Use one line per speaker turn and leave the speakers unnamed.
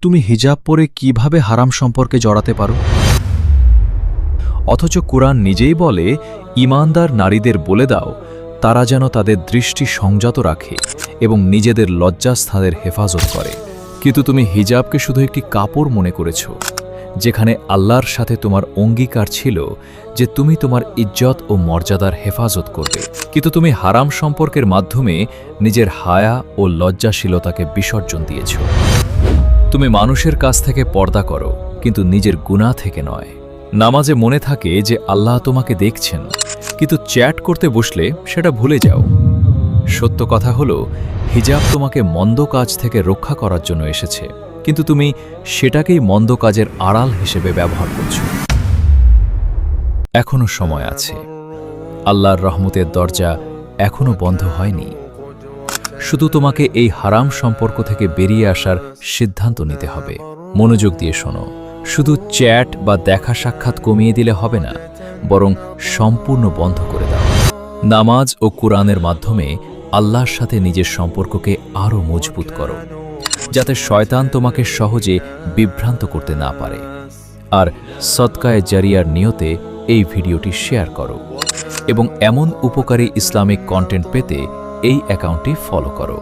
তুমি হিজাব পরে কিভাবে হারাম সম্পর্কে জড়াতে পারো? অথচ কুরআন নিজেই বলে, ঈমানদার নারীদের বলে দাও তারা যেন তাদের দৃষ্টি সংযত রাখে এবং নিজেদের লজ্জাস্থানের হেফাজত করে। কিন্তু তুমি হিজাবকে শুধু একটি কাপড় মনে করেছ, যেখানে আল্লাহর সাথে তোমার অঙ্গীকার ছিল যে তুমি তোমার ইজ্জত ও মর্যাদার হেফাজত করবে। কিন্তু তুমি হারাম সম্পর্কের মাধ্যমে নিজের হায়া ও লজ্জাশীলতাকে বিসর্জন দিয়েছ। তুমি মানুষের কাছ থেকে পর্দা করো, কিন্তু নিজের গুনাহ থেকে নয়। নামাজে মনে থাকে যে আল্লাহ তোমাকে দেখছেন, কিন্তু চ্যাট করতে বসলে সেটা ভুলে যাও। সত্য কথা হলো, হিজাব তোমাকে মন্দ কাজ থেকে রক্ষা করার জন্য এসেছে, কিন্তু তুমি সেটাকেই মন্দ কাজের আড়াল হিসেবে ব্যবহার করছো। এখনো সময় আছে, আল্লাহর রহমতের দরজা এখনো বন্ধ হয়নি। শুধু তোমাকে এই হারাম সম্পর্ক থেকে বেরিয়ে আসার সিদ্ধান্ত নিতে হবে। মনোযোগ দিয়ে শোনো, শুধু চ্যাট বা দেখা সাক্ষাৎ কমিয়ে দিলে হবে না, বরং সম্পূর্ণ বন্ধ করে দাও। নামাজ ও কুরআনের মাধ্যমে আল্লাহর সাথে নিজের সম্পর্ককে আরও মজবুত করো, যাতে শয়তান তোমাকে সহজে বিভ্রান্ত করতে না পারে। আর সদকায়ে জারিয়ার নিয়তে এই ভিডিওটি শেয়ার করো এবং এমন উপকারী ইসলামিক কন্টেন্ট পেতে এই অ্যাকাউন্টটি ফলো করো।